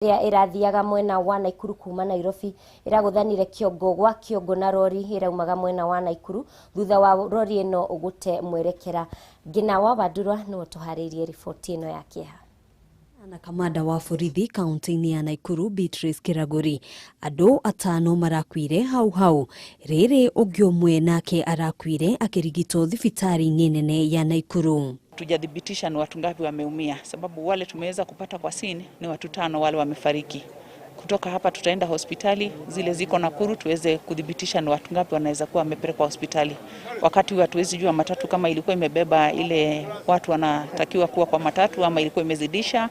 ya irathiaga mwena wa Naikuru kuma Nairobi iraguthanire kiongo gwa kiongo na rori iraumaga mwena wa Naikuru thutha wa rori eno ugute mwerekera ngina wa Badurwa no tuharirie ripoti eno ya kiha. Na kamanda wa borithi kaunti-ini ya Naikuru Beatrice Kiraguri andũ atano marakwire hau rĩrĩ ũngĩ ũmwe nake arakwire akirigitwo thibitarĩ-inĩ nene ya Naikuru. Tujadhibitisha ni watu ngapi wameumia, sababu wale tumeweza kupata kwa scene ni watu 5 wale wamefariki. Kutoka hapa tutaenda hospitali zile ziko Nakuru tuweze kudhibitisha ni watu ngapi wanaweza kuwa wamepelekwa hospitali. Wakati watu wezi jua matatu kama ilikuwa imebeba ile watu wanatakiwa kuwa kwa matatu ama ilikuwa imezidisha.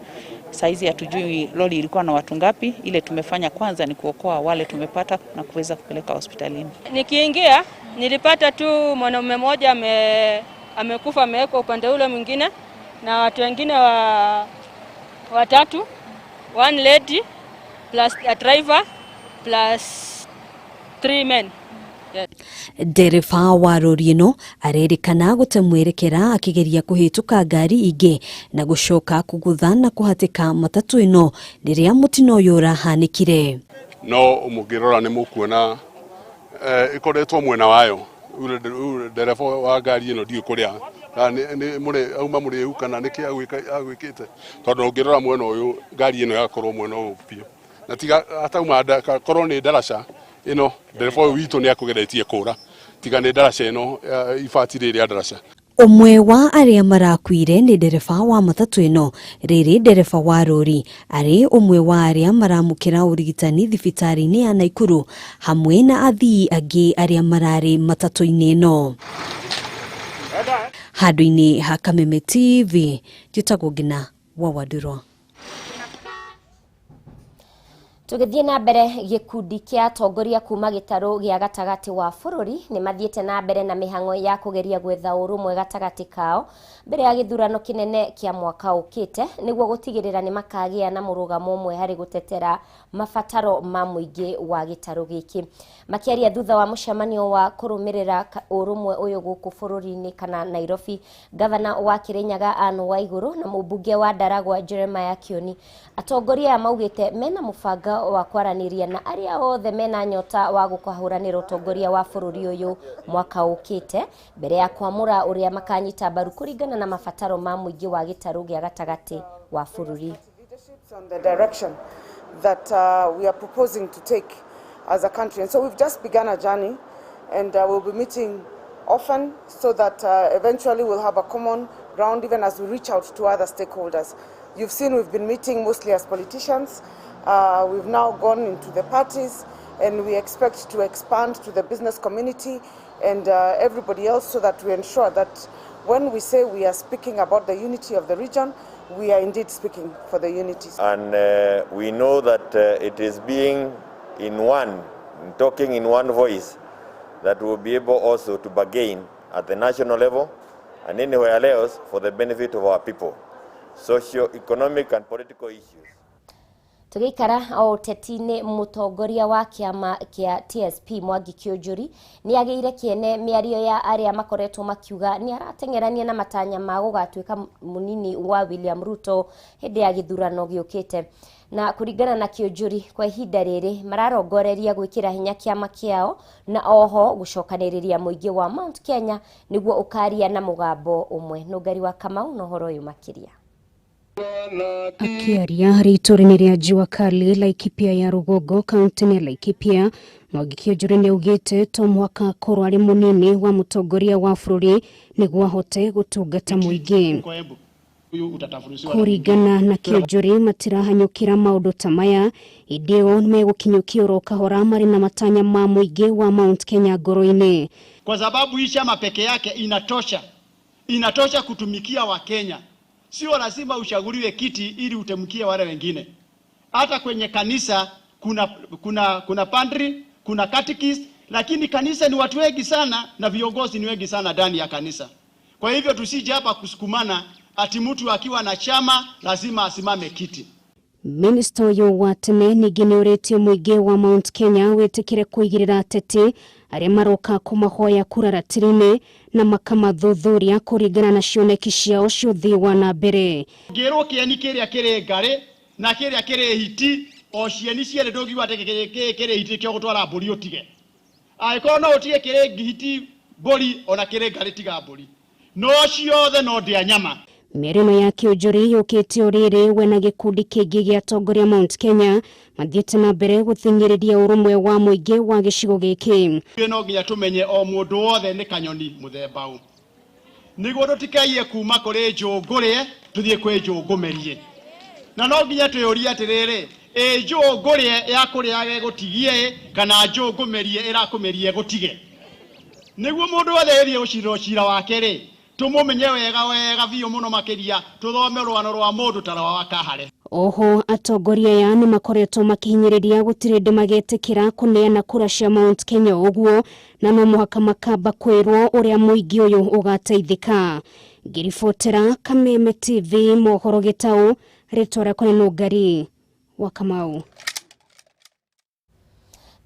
Saizi hatujui lori ilikuwa na watu ngapi. Ile tumefanya kwanza ni kuokoa wale tumepata na kuweza kupeleka hospitalini. Nikiingia nilipata tu mwanaume mmoja amekufa amewekwa upande ule mwingine na watu wengine watatu, one lady plus a driver plus 3 men. Yes. Dereva wa rori ĩno arerikana gũte mwerekera akigeria kuhĩtũka ngari ingĩ na gũcoka kũgũtha na kũhatĩka matatu ĩno rĩrĩa mũtino ũyũ ũrahanĩkire. No mũngĩrora nĩ mũkuona ikoretwo mwena wayo dereva wa ngari ĩno ndiũ kũrĩa nĩ mũre auma mũrĩu kana nĩkĩ agwĩkĩte tondũ ũngĩrora mwena ũyũ ngari ĩno yakorwo mwena ũyũ biũ na tiga atauma korwo nĩ ndaraca ino dereva witũ nĩ akũgeretie kũra tiga nĩ ndaraca ĩno ibatire ĩrĩa ndaraca. Ũmwe wa arĩa marakwire nĩ dereva wa matatu ĩno rĩrĩ dereva wa rori arĩ ũmwe wa arĩa maramũkĩra ũrigitani thibitarĩ-inĩ ya Naikuru hamwe na athii angĩ arĩa mararĩ matatu-inĩ ĩno. Handũ-inĩ ha Kameme TV njĩtagwo ngina wa Badurwa. Tugithie na mbere gikundi kia atongoria kuma gitaru gia gatagati wa bururi ni mathiete na mbere na mihango ya kugeria gwetha urumwe gatagati kao mbere ya githurano kinene kia mwaka ukite niguo gutigirira ni makagia na murugamo umwe hari gutetera mafataro ma muingi wa gitaru giki makiaria thutha wa mushamanio wa kurumirira urumwe uyu guku bururi-ini kana Nairobi. Gavana wa Kirinyaga Anne Waiguru na mubunge wa Ndaragwa Jeremiah Kioni atongoria maugite mena mubanga wa kwaraniria na aria othe mena nyota wa gukahuranira utongoria wa bururi uyu mwaka ukite mbere ya kwamura uria makanyita mbaru kuringana na mafataro ma muingi wa gitaru gia gatagati wa bururi. On the direction that we are proposing to take as a country, and so we've just begun a journey and we'll be meeting often so that eventually we'll have a common ground even as we reach out to other stakeholders. You've seen we've been meeting mostly as politicians. We've now gone into the parties and we expect to expand to the business community and everybody else so that we ensure that when we say we are speaking about the unity of the region, we are indeed speaking for the unity. And we know that it is being talking in one voice that will be able also to bargain at the national level and anywhere else for the benefit of our people, socio-economic and political issues. Tugikara o tetine mutongoria wa kiama kia TSP Mwangi Kĩũnjũri ni ageire kiene miario ya aria makoretwo makiuga ni aratengerania na matanya ma gũgatuĩka munini wa William Ruto hindi ya githurano giukite na kuringana na Kĩũnjũri kwa ihinda rĩrĩ mararongoreria gwĩkĩra hinya kiama kiao na oho gucokanĩrĩria muingi wa Mount Kenya niguo ukaria na mugambo umwe. Nũngari wa Kamau na ũhoro ũyũ makĩria. Akiaria rĩtũra-inĩ rĩa Jua Kali Laikipia ya Rugogo kaunti-inĩ ya Laikipia, Mwangi Kĩũnjũri nĩaugĩte to mwaka korwo arĩ munini wa mutongoria wa bũrũri nĩguo ahote gũtungata mũingĩ. Kuringana na Kĩũnjũri matirahanyũkĩra maũndũ ta maya ĩndĩ o megũkinyũkia oro kahora marĩ na matanya ma mũingĩ wa Mount Kenya ngoro-inĩ, kwa sababu hii chama peke yake inatosha kutumikia wa Kenya. Sio lazima uchaguliwe kiti ili utemkie wale wengine. Hata kwenye kanisa kuna padri, kuna catechist, lakini kanisa ni watu wengi sana na viongozi ni wengi sana ndani ya kanisa. Kwa hivyo tusije hapa kusukumana ati mtu akiwa na chama lazima asimame kiti. Minister ũyũ wa tene ningĩ nĩũrĩtie mũingĩ wa Mount Kenya wĩtĩkĩre kũigĩrĩra ateti arĩa maroka kũmahoya kura ratiri-inĩ na makamathuthuria kũringana na cioneki ciao cia ũthii wa na mbere. Ngĩrwo kĩeni kĩrĩa kĩrĩ ngarĩ na kĩrĩa hiti o cieni ciere ndũngiuga atĩ kĩrĩ hiti kĩo gũtwara mbũri ũtige. Angĩkorwo no ũtige kĩrĩ hiti mbũri ona kĩrĩ ngarĩ tiga mbũri. No ciothe no ndĩa nyama. Mĩario ya kĩũnjũri yũkĩte ũrĩrĩ we na gĩkundi kĩngĩ gĩa atongoria Mount Kenya mathiĩte na mbere gũthingĩrĩria ũrũmwe wa mũingĩ wa gĩcigo gĩkĩ. No nginya tũmenye o mũndũ wothe nĩ kanyoni mũthemba ũũ. Nĩguo tũtikaiye kuma kũrĩ njũngũrĩe tũthiĩ kwĩ njũngũmerie. Na no nginya twĩyũrie atĩrĩrĩ, njũngũrĩe ya kũrĩa gũtigie kana njũngũmerie ĩrakũmerie gũtige. Nĩguo mũndũ wothe yĩthiĩ gũcirwo cira wake rĩ, tumumenye wega biũ mũno makĩria, tũthome rwano rwa mũndũ ta rwa Wakahare. Oho atongoria aya nĩ makoretwo makihinyĩrĩria gũtirĩ ndĩ magetĩkĩra kũneana kura cia Mount Kenya ũguo, na no mũhaka makamba kwĩrwo ũrĩa mũingĩ ũyũ ũgateithĩka. Ngĩribotera Kameme TV Mohoro Gĩtaũ, rĩtwa rĩakwa nĩ Nũngari wa Kamau.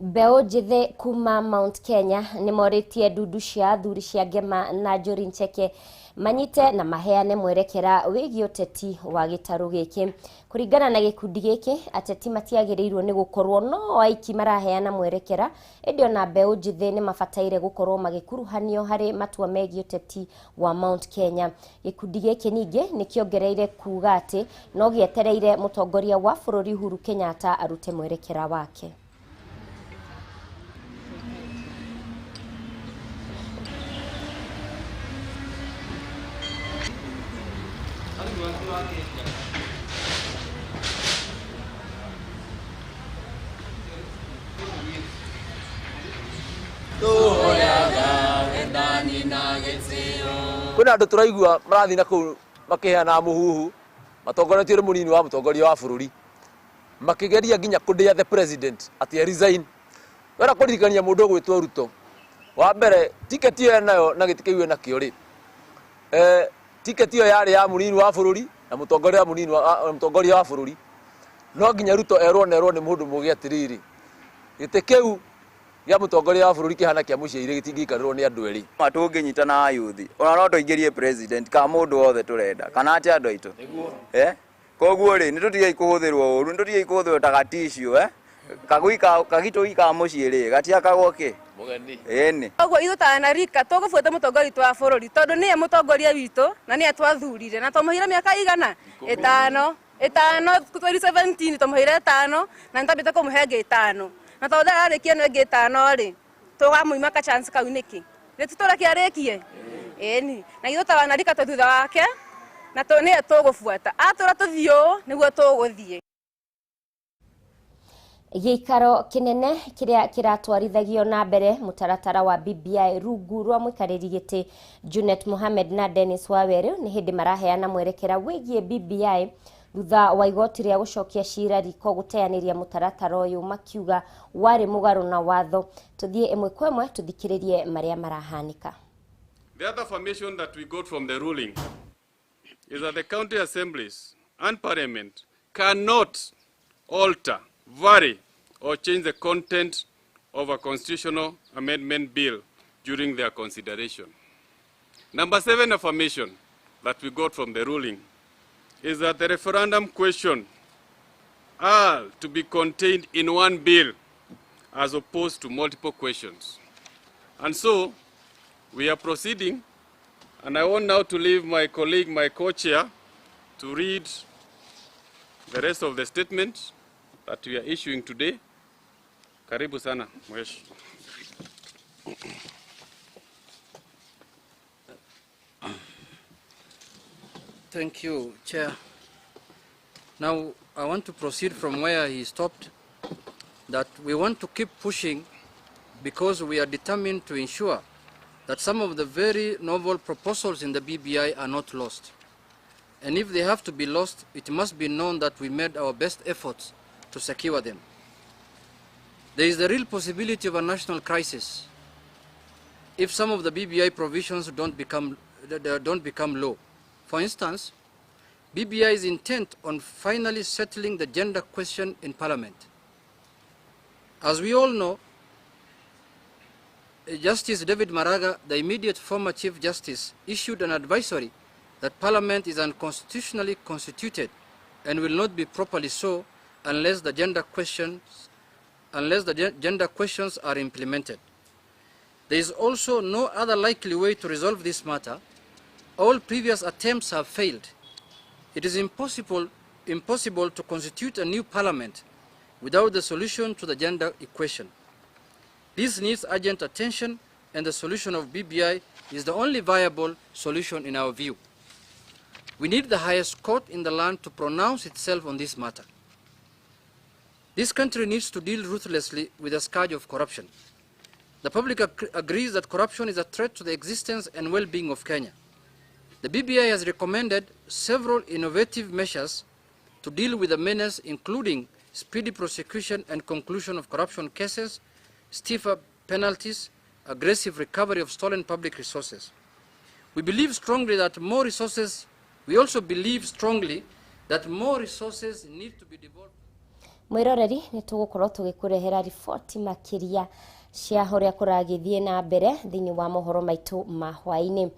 Mbeũ njĩthĩ kuma Mount Kenya nĩ morĩtie ndundu cia athuri cia Ngema na Njũri Ncheke manyite na maheane mwerekera wĩgiĩ ũteti wa gĩtarũ gĩkĩ. Kũringana na gĩkundi gĩkĩ, ateti matiagĩrĩirwo nĩ gũkorwo no aiki maraheana mwerekera, ĩndĩ ona mbeũ njĩthĩ nĩ mabataire gũkorwo magĩkuruhanio harĩ matua megiĩ ũteti wa Mount Kenya. Gĩkundi gĩkĩ ningĩ nĩ kĩongereire kuuga atĩ no gĩetereire mũtongoria wa bũrũri Uhuru Kenyatta arute mwerekera wake. Kuna andũ tũraigua marathi na kũu makĩheana mũhuhu matongoretio nĩ mũnini wa mũtongoria wa bũrũri makĩgeria nginya kũndĩa the president ati resign. Wera kũririkania mũndũ gwĩtwo Ruto wa mbere tiketi ĩyo nayo na gĩtĩ kĩu nakĩo rĩ, tiketi ĩyo yarĩ ya mũnini wa bũrũri na mũtongoria wa bũrũri, no nginya Ruto erwo nĩ mũndũ mũgĩ atĩrĩrĩ gĩtĩ kĩu gĩa mũtongoria wa bũrũri kĩhana kĩa mũciari gĩtingĩikarĩrwo nĩ andũ erĩ. Matũngĩnyitana ayuthi ona no tũingĩrie president ka mũndũ wothe tũrenda kana atĩ andũ aitũ koguo rĩ nĩtũtige kũhũthĩrwo ũru, nĩtũtige kũhũthĩrwo ta gatishu kagitũi ka mũciari gatiakagwo kĩ mũgeni ĩni. Koguo ithuĩ ta anarika tũgũbuata mũtongoria witũ wa bũrũri tondũ nĩye mũtongoria witũ na nĩye twathurire na tũmũheire mĩaka igana 5 2017 tũmũheire 5 na nĩtambĩte kũmũhe ĩngĩ 5 na tondũ ararĩkia no ĩngĩ 5 rĩ tũgamũima ka chance kau nĩkĩ rĩtitũreke arĩkie ĩni. Na ithuĩ ta anarika thutha wake na nĩye tũgũbuata atũra tũthiũ nĩguo tũgũthiĩ. Gĩikaro kĩnene kĩrĩa kĩratwarithagio na mbere mũtaratara wa BBI rungu rwa mũikarĩri gĩtĩ Junet Mohamed na Dennis Waweru nĩ hĩndĩ maraheana mwerekera wĩgiĩ BBI thutha wa igoti rĩa gũcokia cira riko gũteanĩria mũtaratara ũyũ makiuga warĩ mũgarũ na watho. Tũthiĩ ĩmwe kwa ĩmwe tũthikĩrĩrie marĩa marahanĩka. The other information that we got from the ruling is that the county assemblies and parliament cannot alter, vary or change the content of a constitutional amendment bill during their consideration. Number 7 affirmation that we got from the ruling is that the referendum question are to be contained in one bill as opposed to multiple questions. And so we are proceeding, and I want now to leave my colleague, my co-chair, to read the rest of the statement that we are issuing today. Karibu sana, Mwesh. Thank you, Chair. Now, I want to proceed from where he stopped, that we want to keep pushing because we are determined to ensure that some of the very novel proposals in the BBI are not lost. And if they have to be lost, it must be known that we made our best efforts to secure them. There is the real possibility of a national crisis if some of the BBI provisions don't become law. For instance, BBI is intent on finally settling the gender question in Parliament. As we all know, Justice David Maraga, the immediate former Chief Justice, issued an advisory that Parliament is unconstitutionally constituted and will not be properly so unless the gender questions are implemented. There is also no other likely way to resolve this matter. All previous attempts have failed. It is impossible to constitute a new parliament without the solution to the gender equation. This needs urgent attention, and the solution of BBI is the only viable solution in our view. We need the highest court in the land to pronounce itself on this matter. This country needs to deal ruthlessly with the scourge of corruption. The public agrees that corruption is a threat to the existence and well-being of Kenya. The BBI has recommended several innovative measures to deal with the menace, including speedy prosecution and conclusion of corruption cases, stiffer penalties, aggressive recovery of stolen public resources. We also believe strongly that more resources need to be devoted. Mwiroreri ni tugukorwo tugikurehera riboti makiria cia horia kuragithie na mbere thini wa mohoro maitu ma hwaini.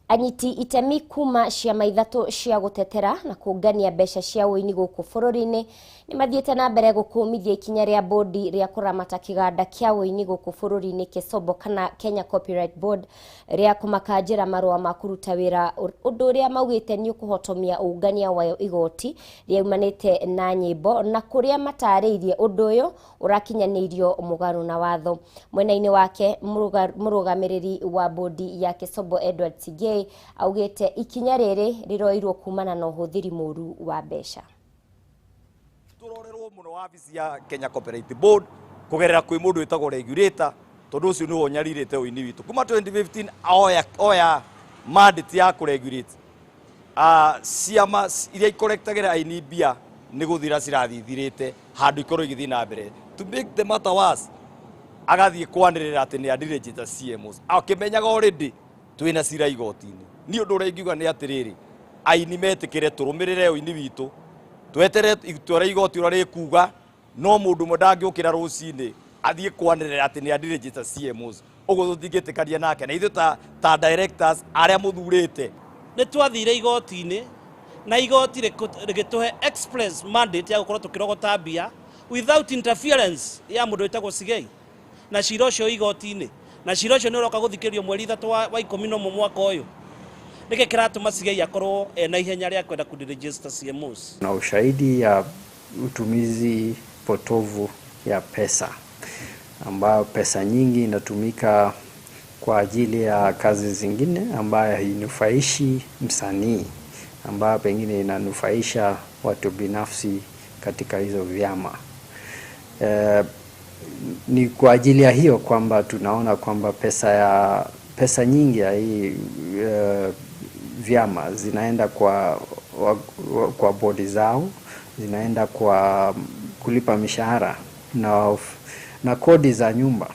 Anyiti itemi kuma ciama ithatu cia gutetera na kungania mbeca cia uini guku bururi-ini ni mathiete na mbere gukumithia ikinya ria bodi ria kuramata kiganda kia uini guku bururi-ini Kesobo kana Kenya Copyright Board ria kumakanjira marua ma kuruta wira undu ria maugite ni ukuhotomia ungania wayo igoti riumanite na nyimbo na kuria matariirie undu uyu urakinyanirio mugaru na watho. Mwena-ini wake murugamiriri wa bodi ya Kesobo Edward Sige augite ikinya riri riroirwo kumana na uhuthiri muru wa mbeca. Turorerwo muno wabici ya Kenya Copyright Board kugerera kwi mundu witagwo regulator tondu ucio ni wonyaririte uini witu kuma 2015 oya mandate ya kuregulate ciama iria ikorektagira aini bia ni guthira cirathithirite handu ikorwo igithii na mbere. To make the matter worse, agathie kwanirira ati ni adirejita CMOs akimenyaga already twina cira igoti-ini. Ni undu uria ingiuga ni atiriri aini metikire turumirire uini witu twetere itwara igoti uria rikuga no mundu mundangiukira rucini athie kwanirira ati ni adirejita CMOs uguo tutingitikania nake na ithu ta directors aria muthurite ni twathire igoti-ini na igoti rigituhe express mandate ya gukorwo tukirogota mbia without interference ya mundu witagwo Sigei na cira ucio igoti-ini na cira ucio ni uroka guthikirio mweri 3 wa 11 mwaka uyu nike kiratuma Sigei akorwo na ihenya ria kwenda kuregister CMOs na ushahidi ya utumizi potovu ya pesa ambayo pesa nyingi inatumika kwa ajili ya kazi zingine ambayo hainufaishi msanii ambayo pengine inanufaisha watu binafsi katika hizo vyama. Ni kwa ajili ya hiyo kwamba tunaona kwamba pesa nyingi ya hii vyama zinaenda kwa bodi zao, zinaenda kwa kulipa mishahara na kodi za nyumba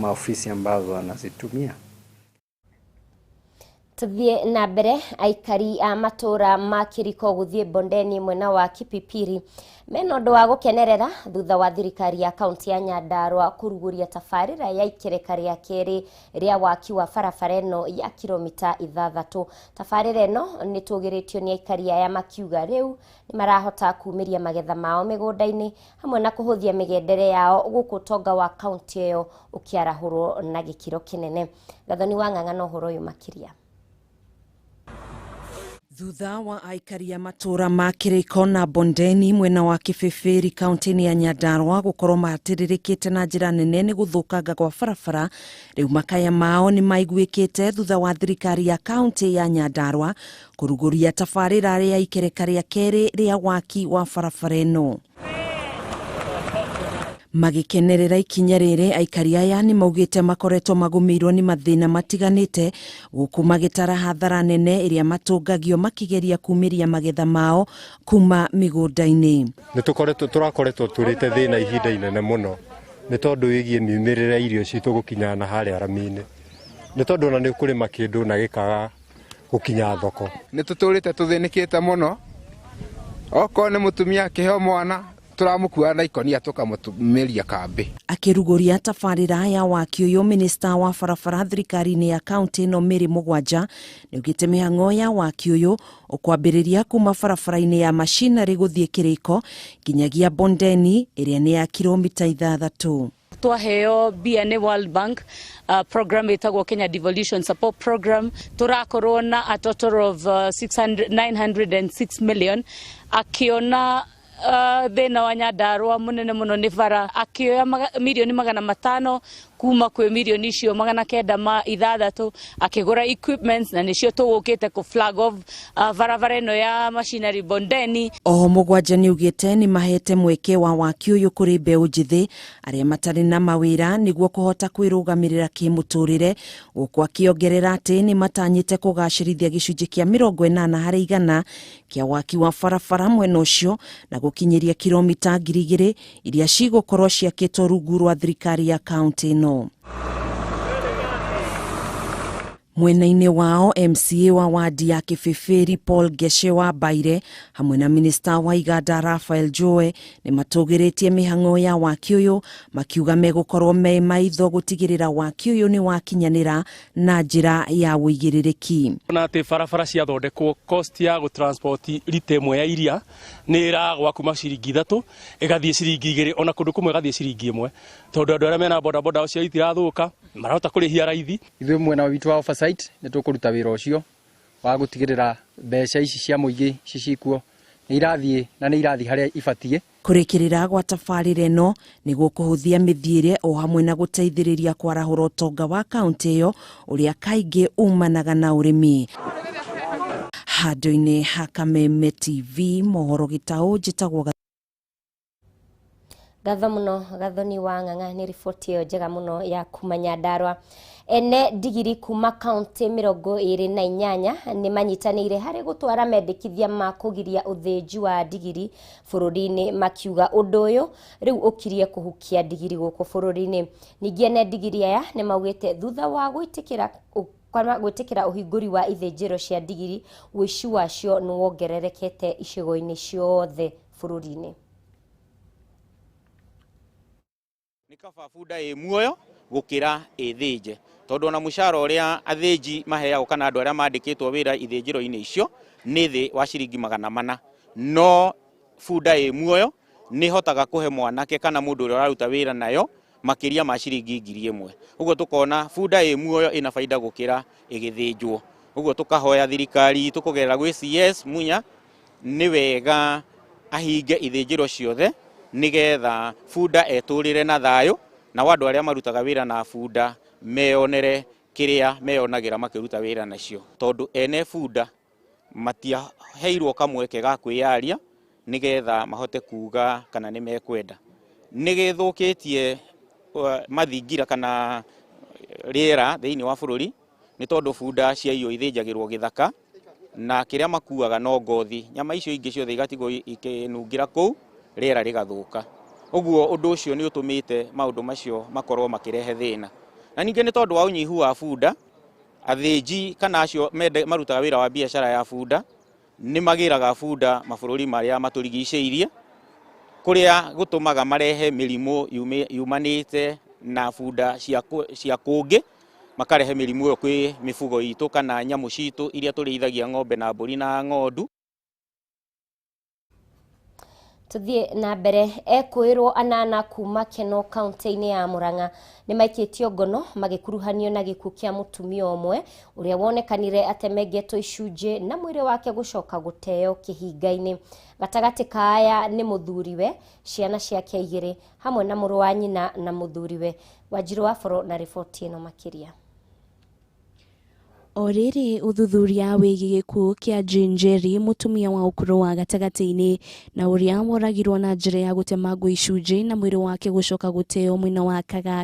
maofisi ambazo wanazitumia. Tuthie na mbere aikari a matura ma Kiriko guthie bondeni mwena wa Kipipiri mena undu wa gukenerera thutha wa thirikari ya kaunti ya Nyandarua kuruguria tafarira ya ikereka ria keri ria waki wa barabara ino ya kilomita 6. Tafarira ino ni tugiritio ni aikari aya makiuga riu ni marahota kumiria magetha mao migunda-ini hamwe na kuhuthia migendere yao guku tonga wa kaunti iyo ukiarahurwo na gikiro kinene. Gathoni wa Ng'ang'ano horo uyu makiria. Thutha wa aikari ya matura ma Kiriko na bondeni mwena wa Kibibiri kaunti ya Nyandarua gukorwo matiririkite na njira nene ni guthukanga kwa barabara, riu makaya mao ni maiguikite thutha wa thirikari ya kaunti ya Nyandarua kuruguria tafarira ya ikereka ria keri ria waki wa barabara ino. Magikenerera ikinya riri aikari aya ni maugite makoretwo magumirwo ni mathina matiganite guku magitara hathara nene iria matungagio makigeria kumiria magetha mao kuma migunda-ini. Ni turakoretwo turite thina ihinda inene muno ni tondu wigie miumirire irio citu gukinyana haria rami-ini, ni tondu na ni kurima kindu na gikaga gukinya thoko. Ni tuturite tuthinikite muno oko ni mutumia kiheo mwana turamukua na ikonia tukamutumiria kambi. Akiruguria tabarĩra ya waki ũyũ, minista wa barabara thirikari-inĩ ya kaunti ĩno Mary Mũgwanja nĩaugĩte mĩhang'o ya waki ũyũ ũkwambĩrĩria kuma barabara-inĩ ya machinery gũthiĩ Kĩrĩko nginyagia Bondeni ĩrĩa nĩ ya kilomita 6. Twaheo BNA World Bank program itagwo Kenya Devolution Support Program. Turakorwo na a total of 906 million. Akiona thina wa Nyandarua munene muno ni bara, akioya milioni 500 kuma kwĩ milioni icio 960 akigura equipments na nicio tugukite ku flag off barabara ino ya machinery Bondeni. Oho Mũgwanja nĩaugĩte nĩ mahete mweke wa waki ũyũ kũrĩ mbeũ njĩthĩ arĩa matarĩ na mawĩra nĩguo kũhota kwĩrũgamĩrĩra kĩmũtũrĩre, gũkũ akĩongerera atĩ nĩ matanyĩte kũgacĩrithia gĩcunjĩ kĩa 80% kĩa waki wa barabara mwena ũcio na gũkinyĩria kilomita 2,000 iria cigũkorwo ciakĩtwo rungu rwa thirikari ya kaunti ĩno. Mwena-inĩ wao MCA wa wadi ya Kĩbĩbĩri Paul Geshe wa Baire hamwe na minista wa Iganda Raphael Joe nĩ matũgĩrĩtie mĩhang'o ya waki ũyũ makiuga megũkorwo me maitho gũtigĩrĩra waki ũyũ nĩ wakinyanĩra na njĩra ya wũigĩrĩrĩki. Na atĩ barabara ciathondekwo cost ya gũtransport rita ĩmwe ya iria nĩ ĩragwa kuma ciringi 3 ĩgathiĩ ciringi 2 ona kũndũ kũmwe ĩgathiĩ ciringi 1 tondũ andũ arĩa mena bodaboda cio itirathũka marahota kũrĩhia raithi. Ithuĩ mwena witũ wa oversight nĩ tũkũruta wĩra ũcio wa gũtigĩrĩra mbeca ici cia mũingĩ cicikuo nĩ irathiĩ na nĩ irathiĩ harĩa ibatiĩ. Kũrĩkĩrĩra gwa tabarĩra ĩno nĩguo kũhũthia mĩthiĩre o hamwe na gũteithĩrĩria kwarahũra ũtonga wa kaunti ĩyo ũrĩa kaingĩ umanaga na ũrĩmi. Handũ-inĩ ha Kameme TV, Mohoro Gĩtaũ, njĩtagwo Gatho muno Gathoni wa Ng'ang'a nĩ riboti ĩyo njega muno ya kuma Nyandarua. Ene digiri kuma kaunti 28 nĩ manyitanĩire harĩ gũtwara mendekithia ma kũgiria ũthĩnji wa digiri bũrũri-inĩ, makiuga ũndũ ũyũ rĩu ũkirie kũhukia digiri gũkũ bũrũri-inĩ. Ningĩ ene digiri aya nĩ maugĩte thutha wa gwĩtĩkĩra ũhingũri wa ithĩnjĩro cia digiri, ũici wacio nĩ wongererekete icigo-inĩ ciothe bũrũri-inĩ. Nĩ kaba bunda ĩ muoyo gũkĩra ĩthĩnje, tondũ ona mũcara ũrĩa athĩnji maheagwo kana andũ arĩa mandĩkĩtwo wĩra ithĩnjĩro-inĩ icio nĩ thĩ wa ciringi 400, no bunda ĩ muoyo nĩ hotaga kũhe mwanake kana mũndũ ũrĩa ũraruta wĩra nayo makĩria ma ciringi 1,000. Ũguo tũkona bunda ĩ muoyo ĩna faida gũkĩra ĩgĩthĩnjwo. Ũguo tũkahoya thirikari tũkũgerera gwĩ CS Munya nĩ wega ahinge ithĩnjĩro ciothe nigetha bunda etũrĩre na thayũ na andũ arĩa marutaga wĩra na bunda meonere kĩrĩa meonagĩra makĩruta wĩra nacio, tondũ ene bunda matiaheirwo kamweke ga kwĩyaria nigetha mahote kuga kana nĩ mekwenda. Nĩ gĩthũkĩtie mathingira kana rĩera thĩinĩ wa bũrũri nĩ tondũ bunda ciaiywo ithĩnjagĩrwo gĩthaka na kĩrĩa makuaga no ngothi, nyama icio ingĩ ciothe igatigwo ikĩnungira kũu rĩera rĩgathũka. Ũguo ũndũ ũcio nĩ ũtũmĩte maũndũ macio makorwo makĩrehe thĩna. Na ningĩ nĩ tondũ wa ũnyihu wa bunda, athĩnji kana acio marutaga wĩra wa biacara ya bunda nĩ magĩraga bunda mabũrũri marĩa matũrigicĩirie, kũrĩa gũtũmaga marehe mĩrimũ yumanĩte na bunda cia kũngĩ, makarehe mĩrimũ ĩyo kwĩ mĩfugo itũ kana nyamũ citũ iria tũrĩithagia ng'ombe na mbũri na ng'ondu. Tuthie na mbere, ekwĩrwo anana kuma Keno kaunti-inĩ ya Murang'a nĩ maikĩtio ngono magĩkuruhanio na gĩkuũ kĩa mũtumia ũmwe ũrĩa wonekanire atemengetwo icunjĩ na mwĩrĩ wake gũcoka gũteo kĩhinga-inĩ. Gatagatĩ ka aya nĩ mũthuriwe, ciana ciake 2 hamwe na mũrũ wa nyina na mũthuriwe. Wanjiru wa Boro na riboti ĩno makĩria. Orĩrĩ ũthuthuria wĩgiĩ gĩkuũ kĩa Njeri, mũtumia wa ũkũrũ wa gatagatĩ-inĩ na ũrĩa woragirwo na njĩra ya gũtemangwo icunjĩ na mwĩrĩ wake gũcoka gũteo mwena wa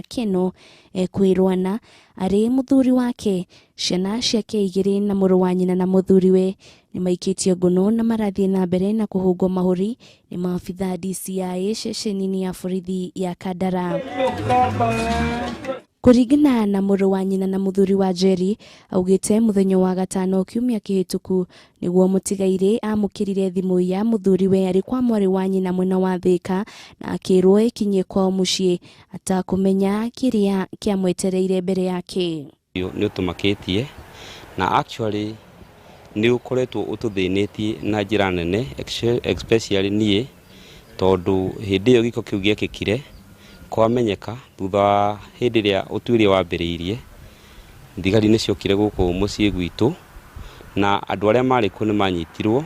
Keno, ekwĩrwo ana arĩ mũthuri wake, ciana ciake 2 na mũrũ wa nyina na mũthuriwe nĩ maikĩtio ngono na marathiĩ na mbere na kũhũngwo mahũri nĩ maabitha DCI ceceni-inĩ ya borithi ya Kandara. Kuringana na mũrũ wa nyina na mũthuri wa Njeri, augĩte mũthenya wa gatano kiumia kĩhĩtũku nĩguo mũtigairĩ amũkĩrire thimũ ya mũthuriwe arĩ kwa mwarĩ wa nyina mwena wa Thĩka na akĩrwo ikinyie kwao mũciĩ atakũmenya kĩrĩa kĩamwetereire mbere yake. Nĩ ũtũmakĩtie na actually nĩ ũkoretwo ũtũthĩnĩtie na njĩra nene, especially niĩ tondũ hĩndĩ ĩyo gĩko kĩu gĩekĩkire kwamenyeka thutha wa hĩndĩ ĩrĩa ũtuĩria wambĩrĩirie, thigari nĩ ciokire gũkũ mũciĩ gwitũ na andũ arĩa marĩ kuo nĩ manyitirwo.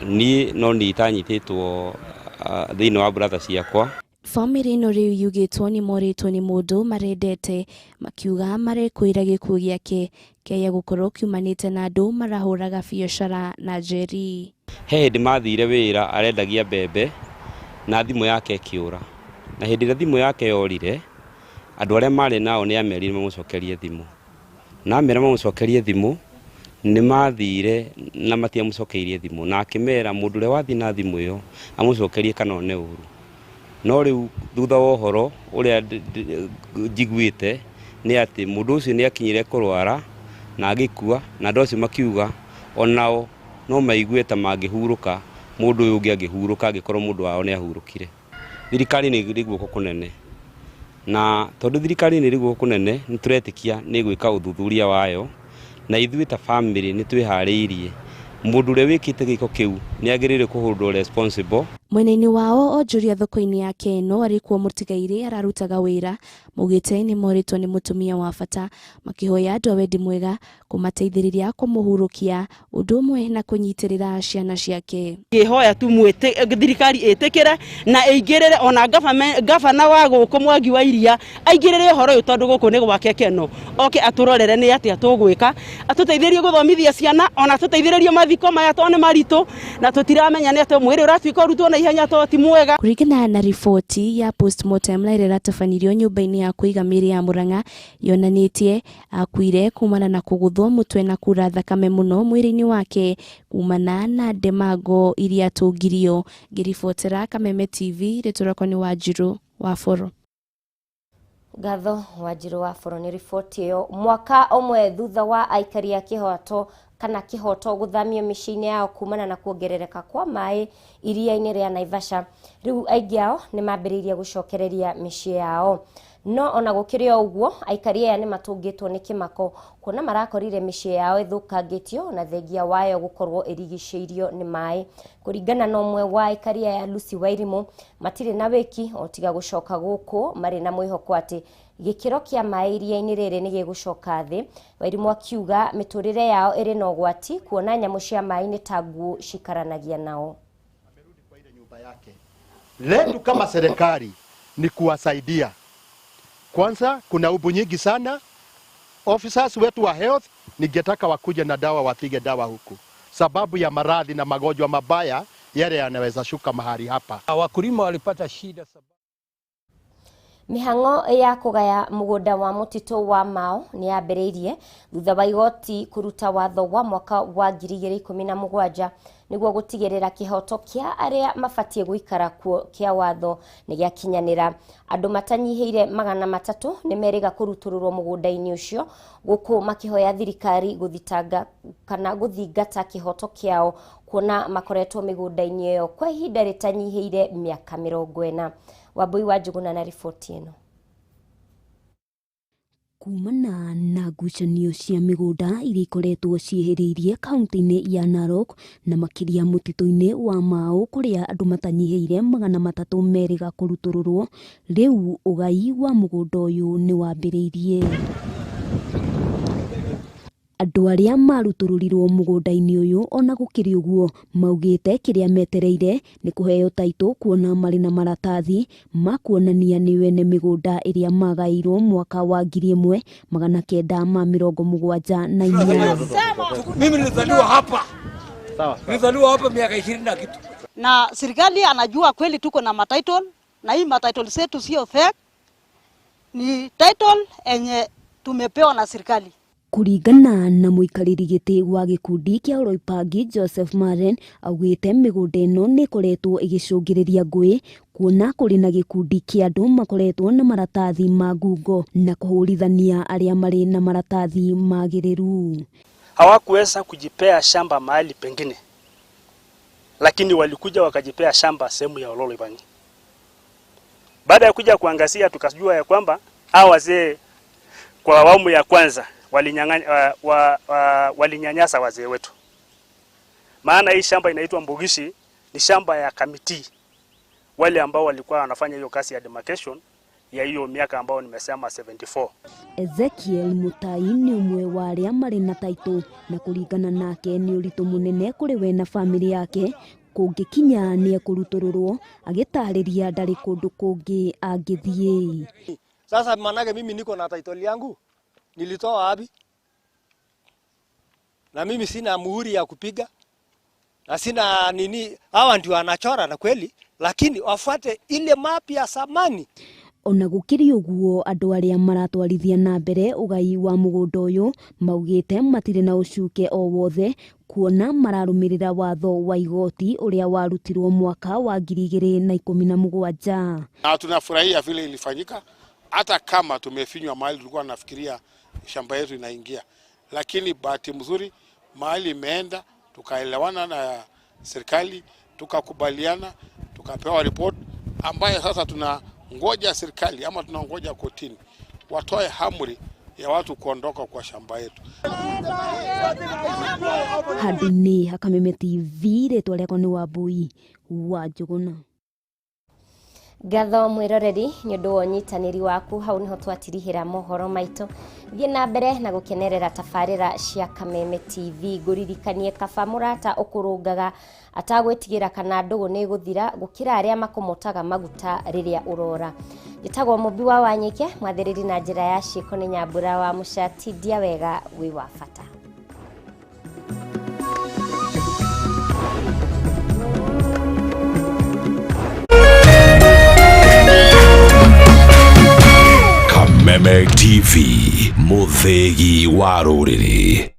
Niĩ no nĩ itanyitĩtwo thĩinĩ wa brother ciakwa. Family ĩno rĩu yugĩtwo nĩ morĩtwo nĩ mũndũ marendete, makiuga marekwĩra gĩkuũ gĩake kĩaya gũkorwo kiumanĩte na andũ marahũraga biacara na Njeri. He hĩndĩ mathire wĩra arendagia mbembe na thimũ yake ĩkĩũra, na hĩndĩ ĩrĩa thimũ yake yorire, andũ arĩa marĩ nao nĩ amerire mamũcokerie thimũ, na amera mamũcokerie thimũ nĩ mathire na matiamũcokeirie thimũ, na akĩmera mũndũ ũrĩa wathiĩ na thimũ ĩyo amũcokerie kana one ũru. No rĩu thutha wa ũhoro ũrĩa njiguĩte nĩ atĩ mũndũ ũcio nĩ akinyire kũrwara na agĩkua, na andũ acio makiuga onao no maigue ta mangĩhurũka mũndũ ũyũ ũngĩ angĩhurũka angĩkorwo mũndũ wao nĩ ahurũkire. Thirikari nĩ ĩrĩ guoko kũnene, na tondũ thirikari nĩ ĩrĩ guoko kũnene nĩ tũretĩkia nĩ gwĩka ũthuthuria wayo, na ithuĩ ta family nĩ twĩharĩirie mũndũ ũrĩa wĩkĩte gĩko kĩu nĩ agĩrĩire kũhũrwo responsible. Mwena-inĩ wao onjoria thoko-inĩ yake ĩno arĩ kuo mũtigairĩ ararutaga wĩra, maugĩte nĩ morĩtwo nĩ mũtumia wa bata, makĩhoya andũ a wendi mwega kũmateithĩrĩria kũmũhurũkia ũndũ ũmwe na kũnyitĩrĩra ciana ciake. Ngĩhoya tu thirikari ĩtĩkĩre na ĩingĩrĩre, ona gavana wa gũkũ Mwangi wa Iria aingĩrĩre ũhoro ũyũ tondũ gũkũ nĩ gwake keno, oke atũrorere nĩ atĩa tũgwĩka, atũteithĩrĩrie gũthomithia ciana, ona atũteithĩrĩrie mathiko maya tondũ nĩ maritũ na tũtiramenya nĩ atĩ mwĩrĩ ũratuĩka ũrutwo na ihenya to ti mwega. Kuringana na riboti ya postmortem na ĩrĩa ĩratabanirio nyũmba-inĩ ya kũiga mĩĩrĩ ya Murang'a, yonanĩtie akuire kumana na kũgũthwo mũtwe na kura thakame mũno mwĩrĩ-inĩ wake kumana na ndemango iria atũngirio. Ngĩribotera Kameme TV, rĩtũrakwo nĩ Wanjirũ wa Foro. Ngatho Wanjirũ wa Foro nĩ riboti ĩyo. Mwaka ũmwe thutha wa aikari a kĩhoto gũthamio mĩciĩ-inĩ yao kumana na kuongerereka kwa maĩ iria-inĩ rĩa Naivasha, rĩu aingĩ ao nĩ mambĩrĩirie gũcokereria mĩciĩ yao. No ona gũkĩrĩ o ũguo, aikari aya nĩ matũngĩtwo nĩ kĩmako kuona marakorire mĩciĩ yao ĩthũkangĩtio na thengia wayo gũkorwo ĩrigicĩirio nĩ maĩ. Kũringana na ũmwe wa aikari aya, Lucy Wairimũ, matirĩ na wĩki o tiga gũcoka gũkũ marĩ na mwĩhoko atĩ gĩkĩro kĩa maĩ iria-inĩ rĩrĩ nĩ gĩgũcoka thĩ. Wairimũ akiuga mĩtũrĩre yao ĩrĩ na ũgwati kuona nyamũ cia maĩ-inĩ ta nguũ cikaranagia nao. Letu kama serikali ni kuwasaidia. Kwanza kuna ubu nyingi sana. Officers wetu wa health ningetaka wakuje na dawa, wapige dawa huku sababu ya maradhi na magonjwa mabaya yale yanaweza shuka mahali hapa. Wakulima walipata shida sababu mĩhang'o ya kũgaya mũgũnda wa mũtitũ wa Mao nĩ yambĩrĩirie thutha wa igoti kũruta watho wa mwaka wa 2017 nĩguo gũtigĩrĩra kĩhoto kĩa arĩa mabatie gũikara kuo kĩa watho nĩ gĩakinyanĩra. Andũ matanyihĩire 300 nĩ merĩga kũrutũrũrwo mũgũnda-inĩ ũcio, gũkũ makĩhoya thirikari gũthitanga kana gũthingata kĩhoto kĩao kuona makoretwo mĩgũnda-inĩ ĩyo kwa ihinda rĩtanyihĩire mĩaka 40. Wambui wa Njuguna na riboti ĩno. Kumana na ngucanio cia mĩgũnda iria ikoretwo ciĩhĩrĩirie kaunti-inĩ ya Narok na makĩria mũtitũ-inĩ wa Mao kũrĩa andũ matanyihĩire 300 merĩga kũrutũrũrwo, rĩu ũgai wa mũgũnda ũyũ nĩ wambĩrĩirie. Andũ arĩa marutũrũrirwo mũgũnda-inĩ ũyũ ona gũkĩrĩ ũguo maugĩte kĩrĩa metereire nĩ kũheo taitũ kuona marĩ na maratathi makuonania nĩ wene mĩgũnda ĩrĩa magairwo mwaka wa 1974. Mimi nilizaliwa hapa. Sawa. Nilizaliwa hapa miaka 20 na kitu. Na serikali anajua kweli tuko na matitle na hii matitle zetu sio fake. Ni title enye tumepewa na serikali. Kuringana na muikariri giti wa gikundi kia Oroipangi Joseph Maren augite migunda ino ni koretwo igicungiriria ngui kuona kuri na gikundi kia andu makoretwo na maratathi ma ngungo na kuhurithania aria mari na maratathi magiriru. Hawakuweza kujipea shamba mahali pengine, lakini walikuja wakajipea shamba sehemu ya Oroipangi. Baada ya kuja kuangazia tukajua ya kwamba hao wazee kwa awamu ya kwanza walinyanyasa wazee wetu. Maana hii shamba inaitwa Mbugishi ni shamba ya kamiti, wale ambao walikuwa wanafanya hiyo kazi ya demarcation ya hiyo miaka ambao nimesema 74. Ezekiel Mutai ni umwe wa aria mari na taito na kuringana nake ni uritu munene kuri we na family yake kungikinya ni ekurutororwo agitariria ndari kundu kungi angithie. Sasa manake mimi niko na title yangu nilitoa wapi? Na mimi sina muhuri ya kupiga na sina nini. Hawa ndio wanachora na kweli, lakini wafuate ile mapi ya samani. Ona gukiri uguo andu aria maratwarithia na mbere ugai wa mugunda uyu maugite matire na ucuke o wothe kuona mararumirira watho wa igoti uria warutirwo mwaka wa 2017. Na tunafurahia vile ilifanyika, hata kama tumefinywa mahali tulikuwa nafikiria shamba yetu inaingia, lakini bahati mzuri mahali imeenda, tukaelewana na serikali, tukakubaliana, tukapewa report ambayo sasa tunangoja serikali ama tunangoja kotini watoe amri ya watu kuondoka kwa shamba yetu. Hadini Kameme TV retwa riakwa ni Wambui wa Njuguna. Gatho mwiroreri nyundu wa nyitaniri waku hau niho twatirihira mohoro maitu thie na mbere na gukenerera tafarira cia Kameme TV nguririkanie kaba murata ukurungaga atagwitigira kana ndugu ni guthira gukira aria makumutaga maguta riria urora. Gitagwo mubi wa wanyike mwathiriri na njira ya ciiko ni Nyambura wa Mushati dia wega wi wa fata. Kameme TV, muthegi wa ruriri.